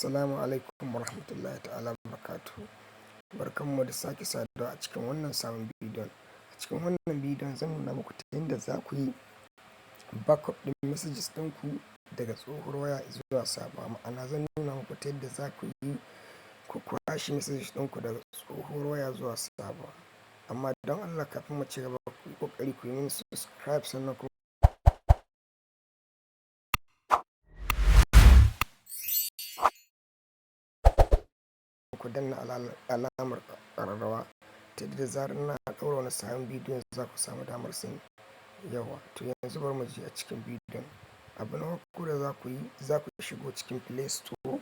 Assalamu alaikum warahmatullahi ta'ala barakatuhu. Barkanmu da sake saduwa a cikin wannan sabon bidiyon. A cikin wannan bidiyon zan nuna muku ta yadda za ku yi backup ɗin messages ɗinku daga tsohuwar waya zuwa sabuwa. Ma'ana zan nuna muku ta yadda za ku yi ku kwashe messages ɗinku daga tsohuwar waya zuwa sabuwa. Amma don Allah kafin mu ci gaba ku yi ƙoƙari ku yi min subscribe sannan ku danna alamar ƙararrawa ta yadda zarar na ɗaura wani sabon bidiyon za ku samu damar sani. Yawa, to yanzu bari mu je a cikin bidiyon. Abu na farko da za ku shigo cikin Play Store.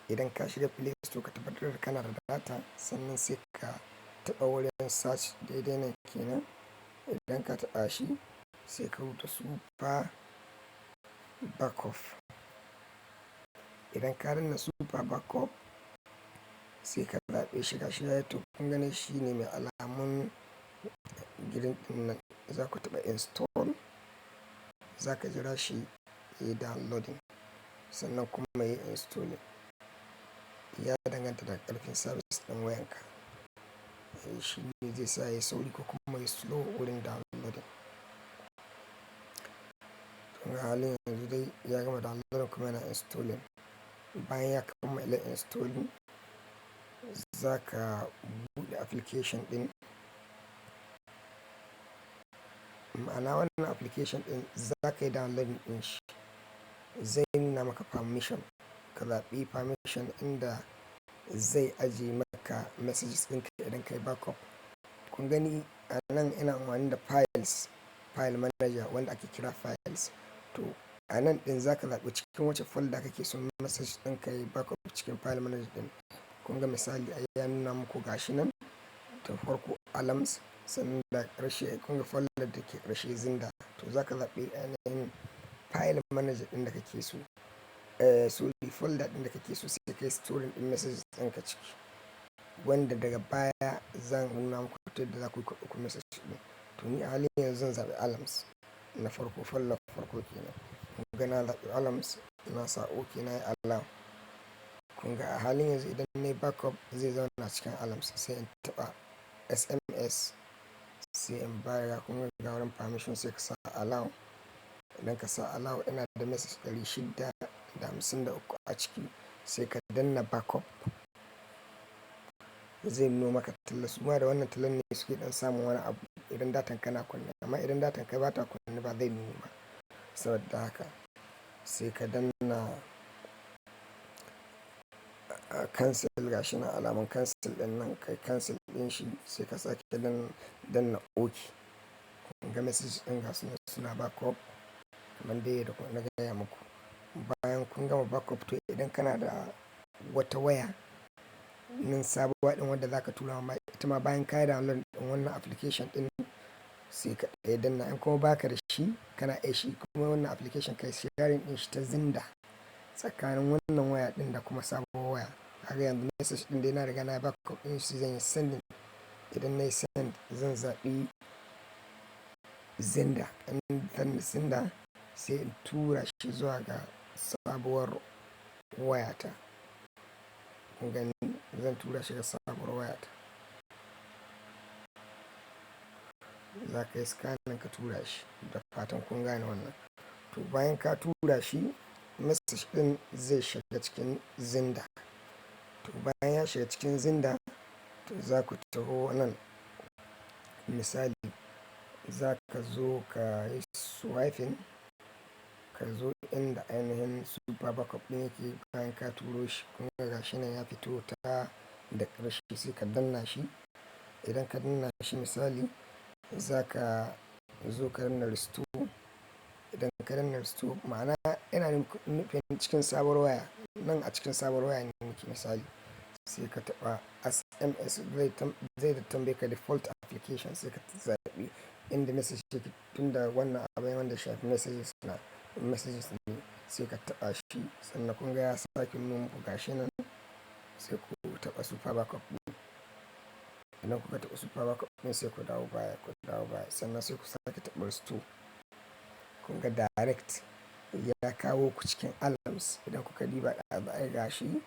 Idan ka shiga Play Store ka tabbatar da kana da data, sannan sai ka taɓa wurin search daidai nan kenan. Idan ka taɓa shi sai ka rubuta super backup. Idan ka danna super backup sai ka zaɓe shi gashi ya to kun gane shi ne mai alamun gidan ɗin nan. Za ku taɓa install, za ka jira shi ya yi downloading sannan kuma ya yi installing. Ya danganta da ƙarfin service ɗin wayanka. Shi ne zai sa ya yi sauri ko kuma ya slow wurin downloading. Tun halin yanzu dai ya gama downloading kuma yana installing. Bayan ya kammala installing za ka buɗe application ɗin. Ma'ana wannan application ɗin za ka yi downloading ɗin shi. Zai nuna maka permission. Ka zaɓi permission inda zai ajiye maka messages ɗinka idan ka yi backup. Kun gani a nan ina amfani da file manager wanda ake kira files. To a nan ɗin za ka zaɓi cikin wace folder kake son message ɗinka yi backup cikin file manager ɗin. Kun ga misali ya nuna muku gashi nan ta farko alarms, sannan da ƙarshe kun ga folder da ke ƙarshe zinda. To za ka zaɓi ainihin file manager ɗin da kake so. Sorry, folder ɗin da kake so sai ka yi storing ɗin messages ɗinka ciki. Wanda daga baya zan nuna muku ta yadda za ku yi message ɗin. To ni a halin yanzu zan zaɓi alarms na farko, folder farko kenan. Kun ga na zaɓi alarms, na sa OK na yi allow. Kun ga a halin yanzu idan na yi backup zai zauna cikin alarms sai in taɓa SMS sai in bayar. Kun ga wurin permission sai ka sa allow. Idan ka sa allow ina da message 653 a ciki sai ka danna backup. Zai nuno maka talla suma da wannan tallan ne suke ɗan samun wani abu idan datan kana kunne. Amma idan datan ka ba ta kunne ba zai nuno ba. Saboda haka sai ka danna cancel gashi na alamun cancel ɗin nan kai cancel ɗin shi sai ka sake danna OK. Kun ga message ɗin gasu suna backup kamar dai da na gaya muku. Bayan kun gama backup to idan kana da wata waya nan sabuwa ɗin wadda za ka tura ma ita ma bayan ka yi download ɗin wannan application ɗin sai ka danna. In kuma baka da shi kana iya shi kuma wannan application kai sharing ɗin shi ta zinda tsakanin wannan waya ɗin da kuma sabuwar waya. Kaga yanzu message ɗin dai na riga na backup ɗin shi zan yi sending. Idan na yi send zan zaɓi zinda. In danna zinda sai in tura shi zuwa ga sabuwar wayata. Kun gani zan tura shi ga sabuwar wayata. Za ka yi scanning ka tura shi da fatan kun gane wannan. To bayan ka tura shi message ɗin zai shiga cikin zinda. To bayan ya shiga cikin zinda to za ku taho nan. Misali za ka zo ka yi swiping ka zo inda ainihin super backup ɗin yake bayan ka turo shi. Kun ga gashi nan ya fito ta da ƙarshe sai ka danna shi. Idan ka danna shi misali za ka zo ka danna restore. Idan ka danna restore ma'ana ina nufin cikin sabuwar waya. Nan a cikin sabuwar waya ne muke misali. Sai ka taɓa SMS zai tambaye ka default application sai ka zaɓi inda message yake tunda wannan abin wanda shafi messages ne sai ka taɓa shi sannan kun ga ya sake nuna muku gashi nan sai ku taɓa super backup ɗin. Idan kuka taɓa super backup ɗin sai ku dawo baya sannan sai ku sake taɓa restore. Kun ga direct ya kawo ku cikin alarms. Idan kuka diba ɗazu ai gashi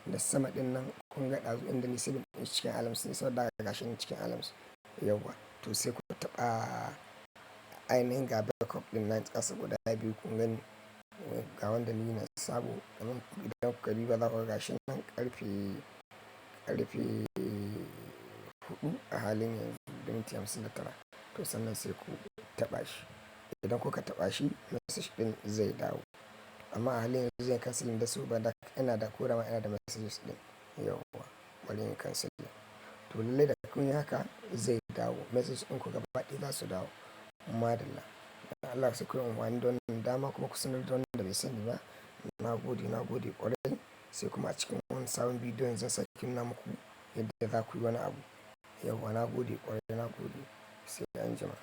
da sama ɗin nan kun ga ɗazu inda ni saving ɗin cikin alarms ne saboda gashi nan cikin alarms. Yauwa to sai ku taɓa ainihin ga backup ɗin nan ƙasa guda biyu kun gani ga wanda ni na sabo. Idan kuka diba za ku ga gashi nan ƙarfe 4 a halin yanzu da minti 59. To sannan sai ku taɓa shi. Idan kuka taɓa shi message ɗin zai dawo. Amma a halin yanzu zan cancelling da su ba da ina da ko dama ina da messages ɗin. Yauwa bari in cancelling. To lallai da kun yi haka zai dawo. Message ɗin ku gaba ɗaya za su dawo. Madalla. Allah sai ku yi amfani da wannan dama kuma ku sanar da wanda bai sani ba. Na gode ƙwarai. Sai kuma a cikin wani sabon bidiyon zan sake nuna muku yadda za ku yi wani abu. Yauwa na gode ƙwarai, na gode. Sai anjima.